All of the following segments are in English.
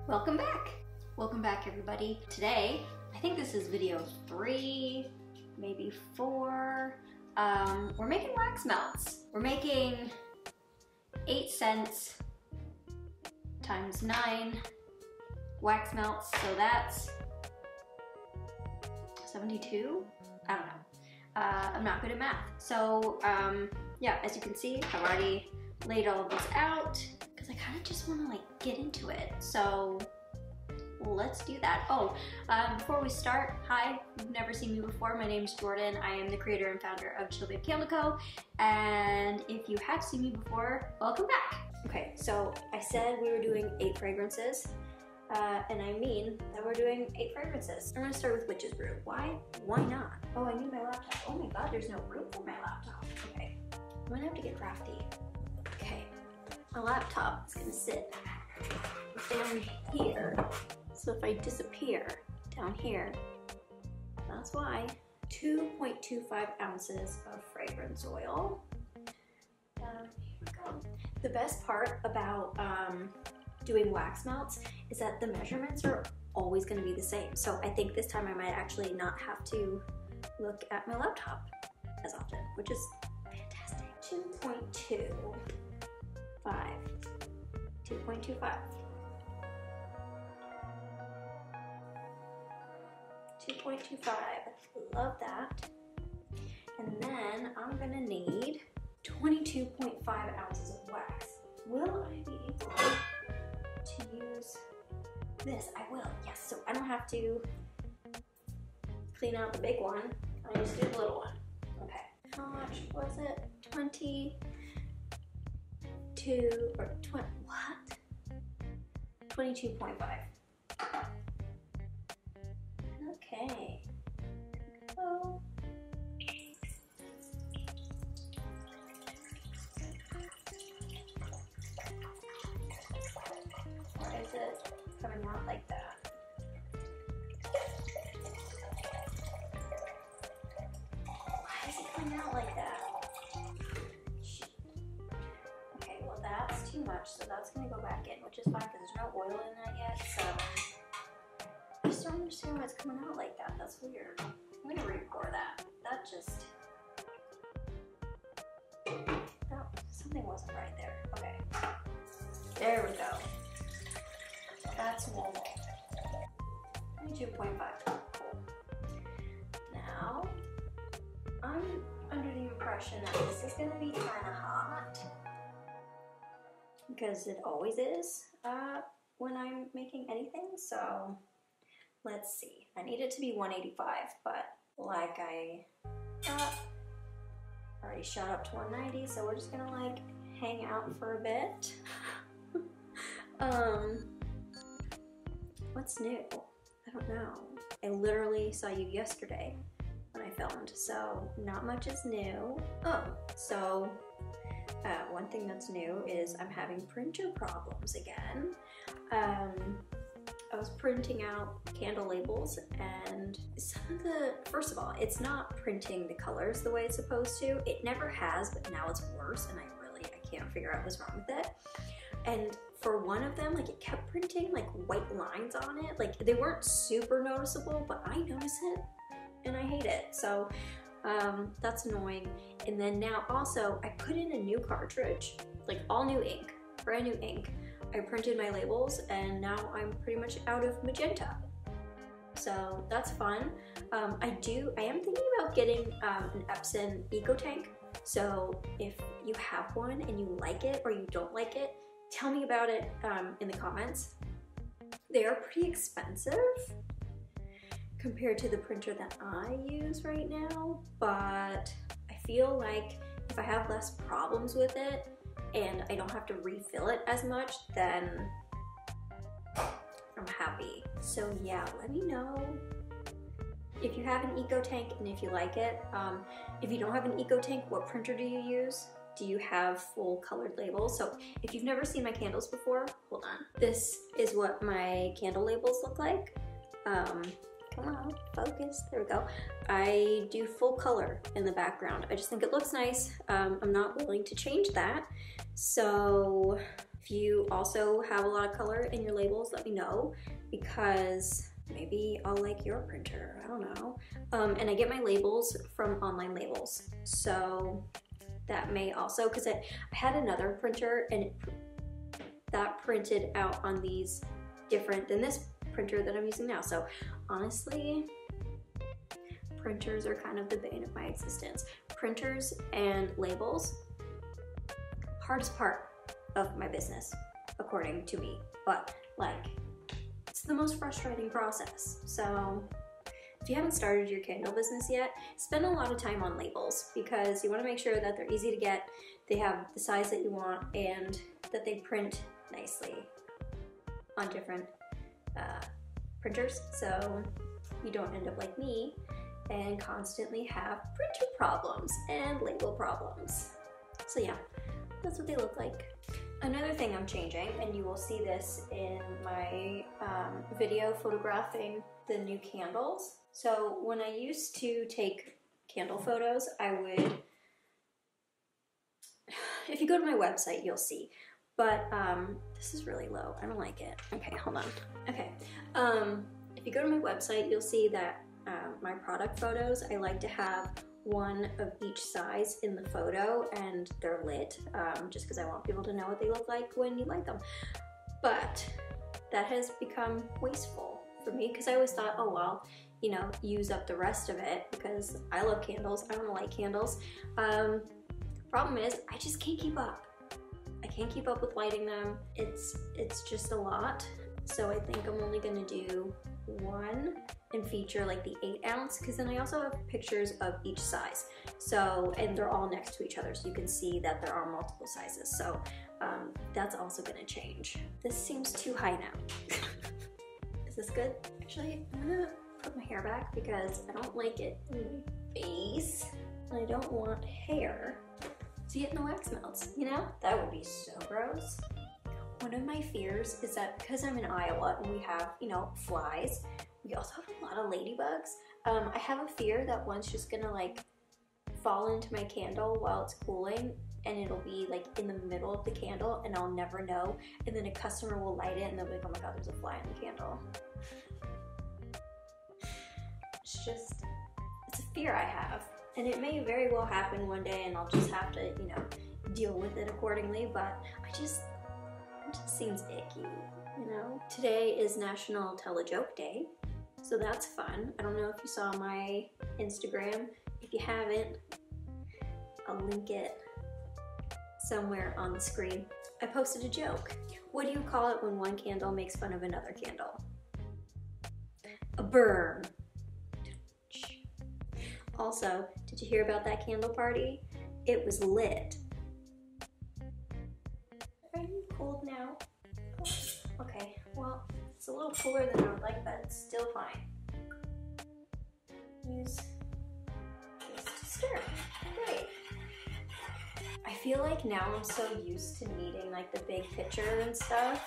Welcome back! Welcome back, everybody. Today, I think this is video 3, maybe 4. We're making wax melts. We're making 8 cents times 9 wax melts, so that's 72? I don't know. I'm not good at math. So, yeah, as you can see, I've already laid all of this out because I kind of just want to like get into it. So let's do that. Oh, before we start, hi, if you've never seen me before, my name is Jordan. I am the creator and founder of Canva Co. And if you have seen me before, welcome back. Okay, so I said we were doing 8 fragrances. And I mean that we're doing 8 fragrances. I'm gonna start with Witch's Brew. Why? Why not? Oh, I need my laptop. Oh my god, there's no room for my laptop. Okay, I'm gonna have to get crafty. Okay, my laptop is gonna sit down here. So if I disappear down here, that's why. 2.25 ounces of fragrance oil. Here we go. The best part about doing wax melts is that the measurements are always going to be the same. So I think this time I might actually not have to look at my laptop as often, which is fantastic. 2.25. 2.25. 2.25. Love that. And then I'm gonna need 22.5 ounces of wax. Will I be able to use this? I will, yes. So I don't have to clean out the big one. I just do the little one. Okay. How much was it? 22 or 20? What? 22.5. Okay. Oh. Why is it coming out like that? Why is it coming out like that? Shoot. Okay, well that's too much, so that's gonna go back in, which is fine because there's no oil in that yet, so I just don't understand why it's coming out like that. That's weird. I'm gonna re-pour that. That just... Oh, something wasn't right there. Okay. There we go. That's normal. 22.5. Cool. Now, I'm under the impression that this is gonna be kinda hot. Because it always is when I'm making anything, so let's see. I need it to be 185, but like I already shot up to 190, so we're just gonna like hang out for a bit. What's new? I don't know. I literally saw you yesterday when I filmed, so not much is new. Oh, so one thing that's new is I'm having printer problems again. I was printing out candle labels and some of the, first of all, it's not printing the colors the way it's supposed to. It never has, but now it's worse and I can't figure out what's wrong with it. And for one of them, like it kept printing like white lines on it. Like they weren't super noticeable, but I notice it and I hate it. So that's annoying. And then now also I put in a new cartridge, like all new ink, brand new ink. I printed my labels and now I'm pretty much out of magenta. So that's fun. I am thinking about getting an Epson Eco Tank. So if you have one and you like it or you don't like it, tell me about it in the comments. They are pretty expensive compared to the printer that I use right now, but I feel like if I have less problems with it and I don't have to refill it as much, then I'm happy. So yeah, let me know if you have an Eco Tank and if you like it. If you don't have an Eco Tank, what printer do you use? Do you have full colored labels? So if you've never seen my candles before, hold on. This is what my candle labels look like. Come on, focus, there we go. I do full color in the background. I just think it looks nice. I'm not willing to change that. So If you also have a lot of color in your labels, let me know, because maybe I'll like your printer, I don't know. And I get my labels from Online Labels, so that may also, because I had another printer and that printed out on these different than this printer that I'm using now. So honestly, printers are kind of the bane of my existence. Printers and labels, hardest part of my business, according to me, but like, it's the most frustrating process. So if you haven't started your candle business yet, spend a lot of time on labels, because you want to make sure that they're easy to get, they have the size that you want, and that they print nicely on different printers, so you don't end up like me and constantly have printer problems and label problems. So yeah, that's what they look like. Another thing I'm changing, and you will see this in my video photographing the new candles. So when I used to take candle photos, I would, if you go to my website, you'll see, but this is really low, I don't like it. Okay, hold on. Okay, if you go to my website, you'll see that my product photos, I like to have one of each size in the photo, and they're lit, just because I want people to know what they look like when you light them. But that has become wasteful for me, because I always thought, oh well, you know, use up the rest of it, because I love candles, I want to light candles. Problem is, I just can't keep up. I can't keep up with lighting them. It's just a lot. So I think I'm only gonna do one and feature like the 8 ounce, because then I also have pictures of each size. So, and they're all next to each other, so you can see that there are multiple sizes. So that's also gonna change. This seems too high now. Is this good? Actually, I'm gonna put my hair back because I don't like it in my face. I don't want hair to get in the wax melts, you know? That would be so gross. One of my fears is that because I'm in Iowa and we have, you know, flies, we also have a lot of ladybugs. I have a fear that one's just gonna like fall into my candle while it's cooling, and it'll be like in the middle of the candle and I'll never know, and then a customer will light it and they'll be like, oh my god, there's a fly in the candle. It's a fear I have. And it may very well happen one day and I'll just have to, you know, deal with it accordingly, but it just seems icky, you know? Today is National Tell a Joke Day, so that's fun. I don't know if you saw my Instagram. If you haven't, I'll link it somewhere on the screen. I posted a joke. What do you call it when one candle makes fun of another candle? A burn. Also, did you hear about that candle party? It was lit. Are you cold now? Okay, well, it's a little cooler than I would like, but it's still fine. Use this to stir. Great. I feel like now I'm so used to needing like the big picture and stuff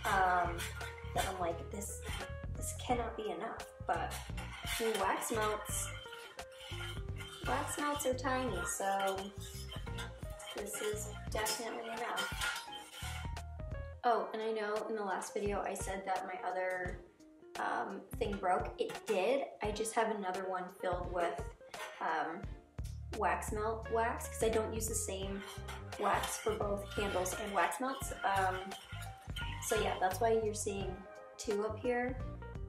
that I'm like, this cannot be enough. But I mean, wax melts are tiny, so this is definitely enough. Oh, and I know in the last video I said that my other thing broke. It did. I just have another one filled with wax melt wax, because I don't use the same wax for both candles and wax melts. So yeah, that's why you're seeing 2 up here.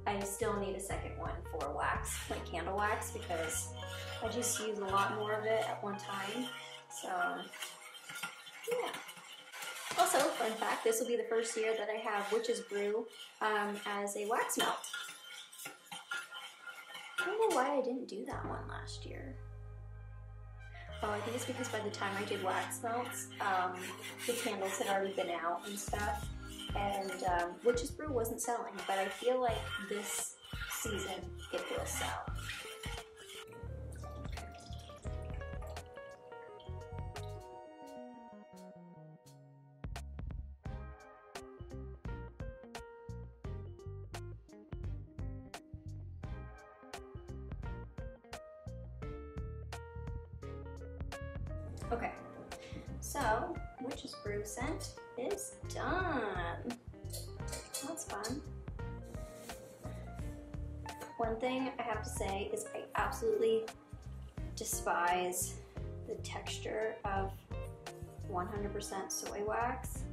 I still need a second one for wax, like candle wax, because I just use a lot more of it at one time. So yeah. Also, fun fact, this will be the first year that I have Witch's Brew as a wax melt. I don't know why I didn't do that one last year. Oh, I think it's because by the time I did wax melts, the candles had already been out and stuff, and Witch's Brew wasn't selling, but I feel like this season it will sell. Okay, so Witch's Brew scent is done. That's fun. One thing I have to say is I absolutely despise the texture of 100% soy wax.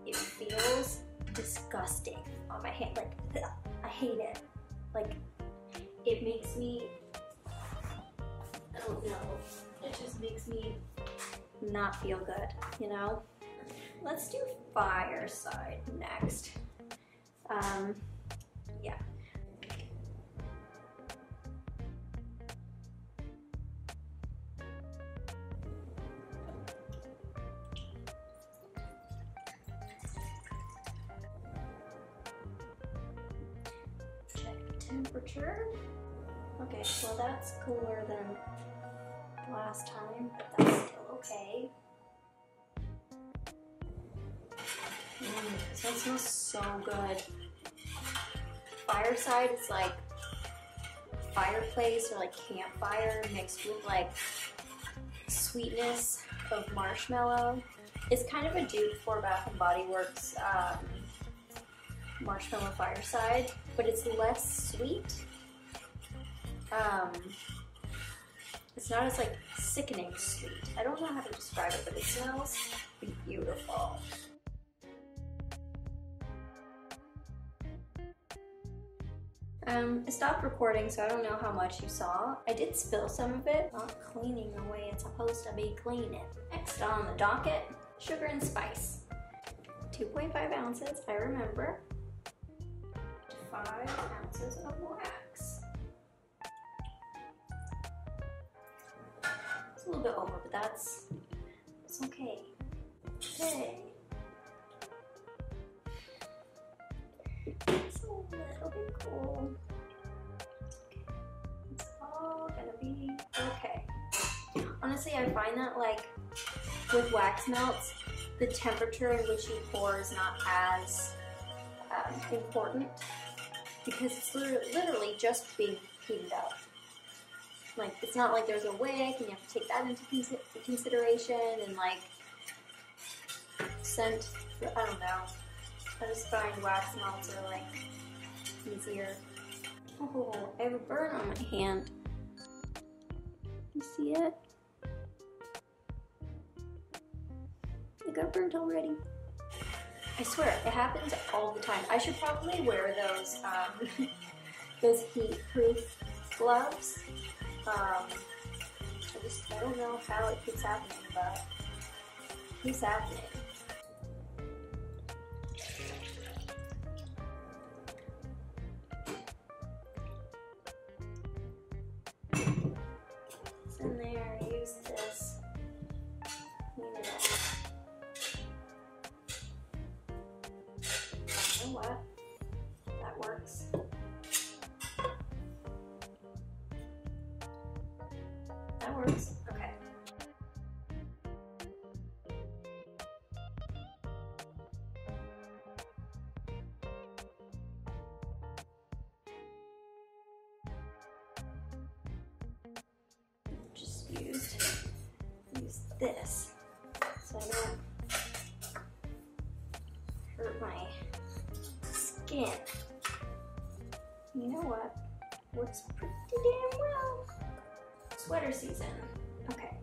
It feels disgusting on my hand. Like, ugh, I hate it. Like, it makes me, I don't know, it just makes me not feel good, you know? Let's do Fireside next. Yeah. Check temperature. Okay, well that's cooler than last time, but that's still okay. This one smells so good. Fireside is like fireplace or like campfire mixed with like sweetness of marshmallow. It's kind of a dupe for Bath & Body Works Marshmallow Fireside, but it's less sweet. It's not as like sickening sweet. I don't know how to describe it, but it smells beautiful. I stopped recording, so I don't know how much you saw. I did spill some of it. Not cleaning the way it's supposed to be cleaning. Next on the docket, sugar and spice. 2.5 ounces, I remember. 5 ounces of wax. It's a little bit over, but that's okay. Okay. It's a little bit cool. It's all gonna be okay. Honestly, I find that like with wax melts, the temperature in which you pour is not as important because it's literally just being heated up. Like, it's not like there's a wick and you have to take that into consideration and like scent, I don't know. I just find wax melts are like easier. Oh, I have a burn on my hand. You see it? It got burnt already. I swear, it happens all the time. I should probably wear those those heat-proof gloves. I don't know how it keeps happening, but it keeps happening. It's in there, use this, clean it up. You know what? That works. That works. Okay. Just use this so I don't hurt my skin. You know what? Works pretty damn well. Sweater season. Okay.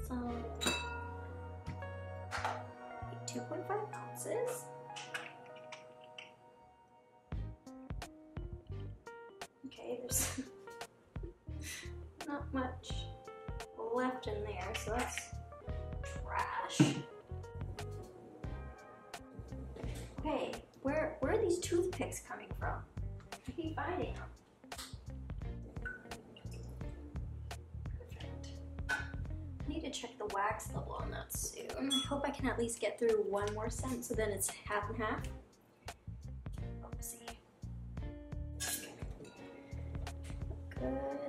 So 2.5 ounces. Okay, there's not much left in there, so that's trash. Okay, where are these toothpicks coming from? I keep finding them. I need to check the wax level on that soon. I hope I can at least get through one more scent, so then it's half and half. Let's see. Good.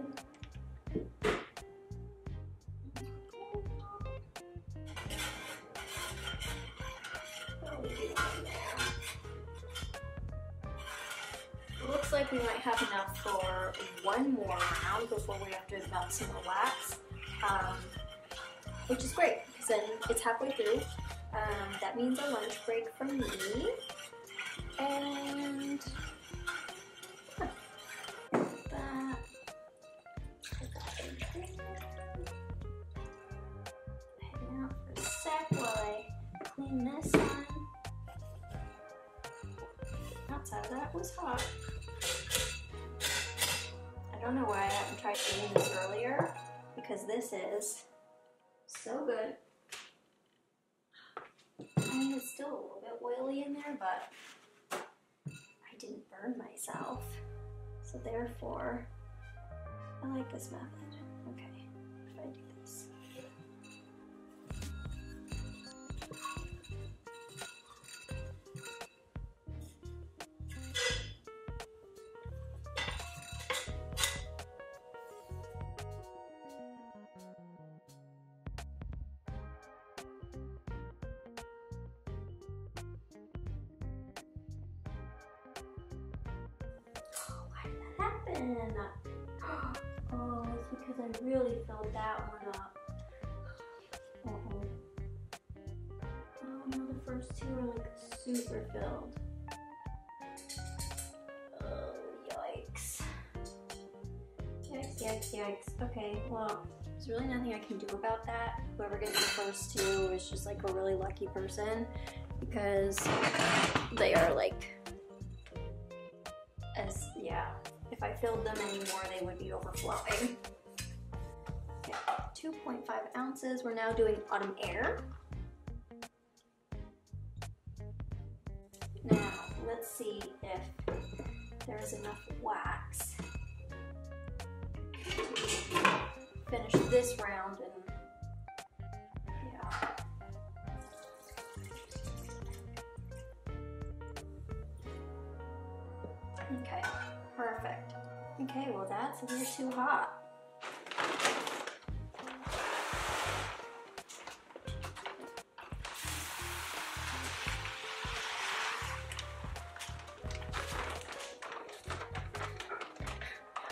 It looks like we might have enough for one more round before we have to melt some more wax. Which is great, because then it's halfway through. That means a lunch break for me. And put that in there. Hang out for a sec while I clean this one. Outside of that was hot. I don't know why I haven't tried doing this earlier, because this is so good. I mean, it's still a little bit oily in there, but I didn't burn myself. So therefore, I like this method. Okay, if I do this. Happen. Oh, it's because I really filled that one up. Oh no, the first two are like super filled. Oh, yikes. Yikes, yikes, yikes. Okay, well, there's really nothing I can do about that. Whoever gets the first two is just like a really lucky person, because they are like, yeah. If I filled them anymore, they would be overflowing. Okay, 2.5 ounces. We're now doing autumn air. Now, let's see if there's enough wax to finish this round and yeah. Okay. Perfect. Okay, well that's a little too hot.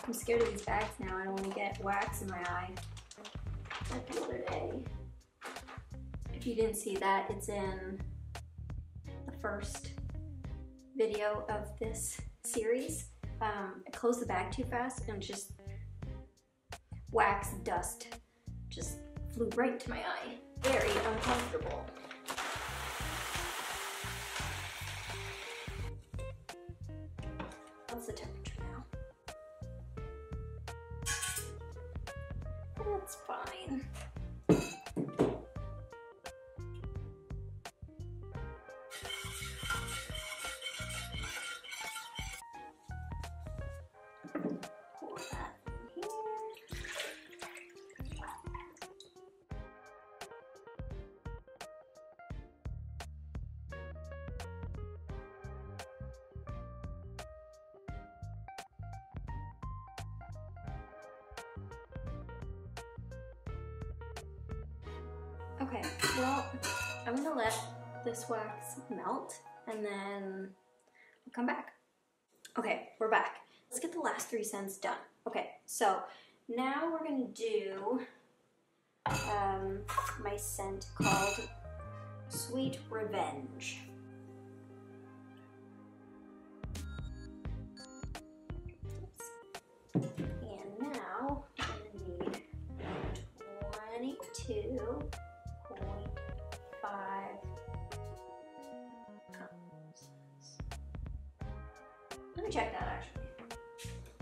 I'm scared of these bags now. I don't want to get wax in my eye like the other day. If you didn't see that, it's in the first video of this series. I closed the bag too fast and just wax dust just flew right into my eye. Very uncomfortable. What's the temperature now? That's fine. Pour that in here. Okay, well, I'm gonna let this wax melt and then I'll come back. Okay, we're back. Let's get the last 3 cents done. Okay, so now we're gonna do my scent called Sweet Revenge. And now I'm gonna need 22.5 ounces. Let me check that actually.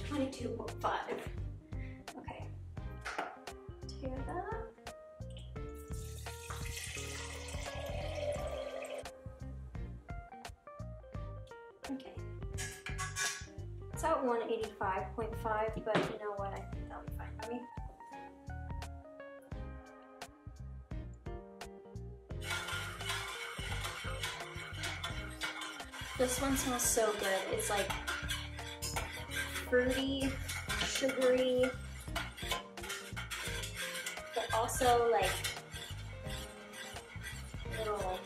22.5. Okay. Tear that. Okay. It's at 185.5, but you know what? I think that'll be fine for me. This one smells so good. It's like fruity, sugary, but also like a little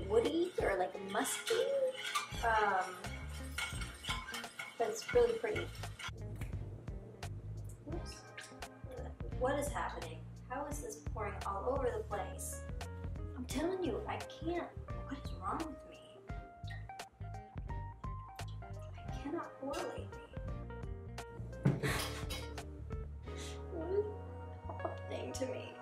woody or like musky. But it's really pretty. Oops. What is happening? How is this pouring all over the place? I'm telling you, I can't. What is wrong with me? I cannot pour lately. What is happening to me?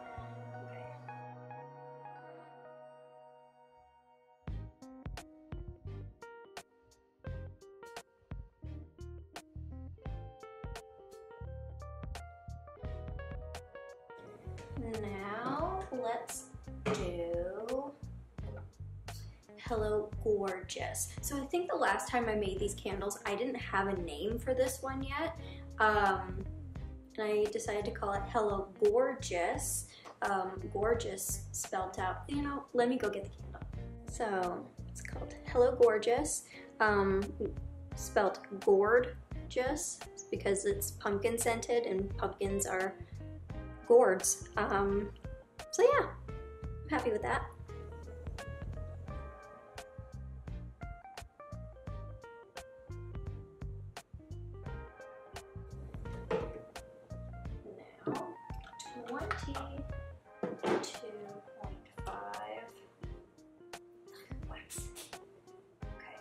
Now let's do Hello Gorgeous. So I think the last time I made these candles, I didn't have a name for this one yet. And I decided to call it Hello Gorgeous. Gorgeous spelled out, you know, let me go get the candle. So it's called Hello Gorgeous, spelled gorgeous because it's pumpkin scented and pumpkins are gourds. So yeah, I'm happy with that. Now, 22.5 wax. Okay.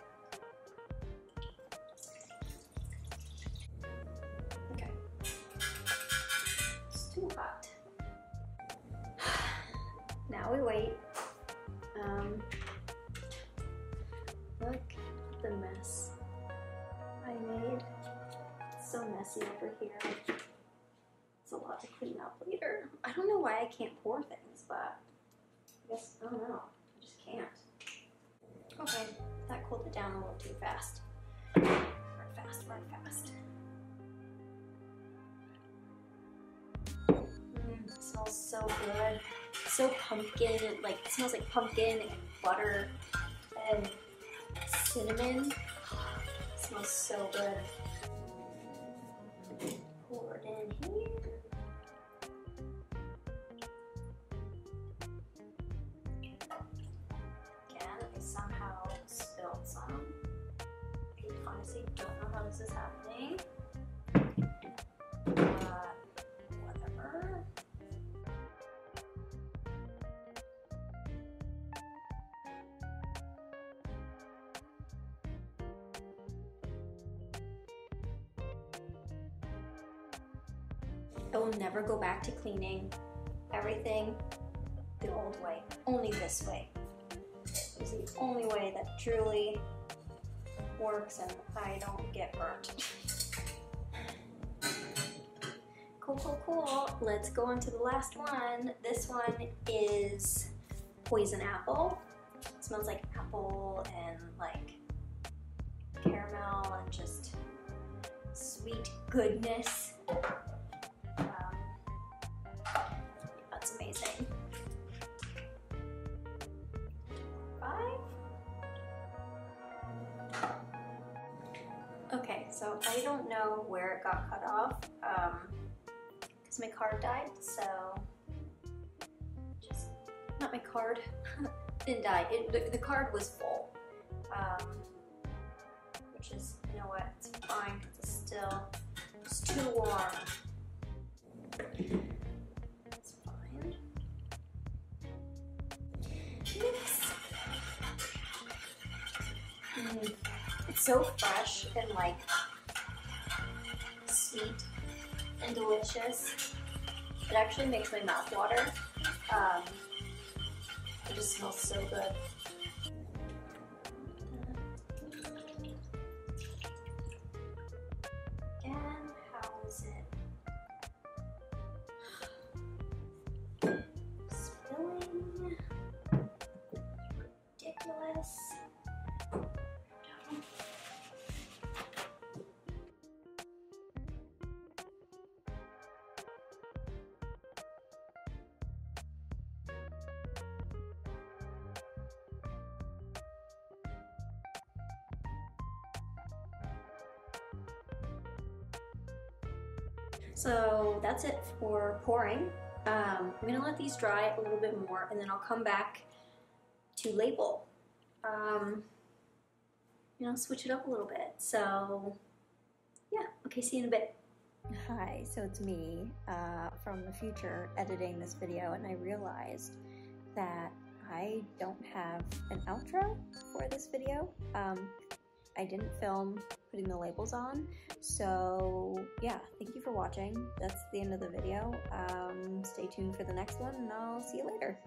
Okay. It's too hot. Now we wait. Look at the mess I made. It's so messy over here. It's a lot to clean up later. I don't know why I can't pour things, but I guess, I don't know. I just can't. Okay, that cooled it down a little too fast. Run fast, run fast. It smells so good. So pumpkin, like it smells like pumpkin and butter and cinnamon. It smells so good. Pour it in here. Again, I somehow spilled some. I honestly don't know how this is happening. Whatever. I will never go back to cleaning everything the old way, only this way. It's the only way that truly works and I don't get burnt. Cool, cool, cool. Let's go on to the last one. This one is Poison Apple. It smells like apple and like caramel and just sweet goodness. That's amazing. 5. Okay, so I don't know where it got cut off because my card died, so just, not my card, didn't die, the card was full, which is, you know what, it's fine, it's still, it's too warm. It's fine. Mix. It's so fresh and like sweet and delicious. It actually makes my mouth water. It just smells so good. Again, how is it? Spilling. Ridiculous. So that's it for pouring. I'm gonna let these dry a little bit more and then I'll come back to label. You know, switch it up a little bit. So yeah, okay, see you in a bit. Hi, so it's me from the future editing this video, and I realized that I don't have an outro for this video. I didn't film putting the labels on, so yeah, thank you for watching. That's the end of the video. Stay tuned for the next one, and I'll see you later.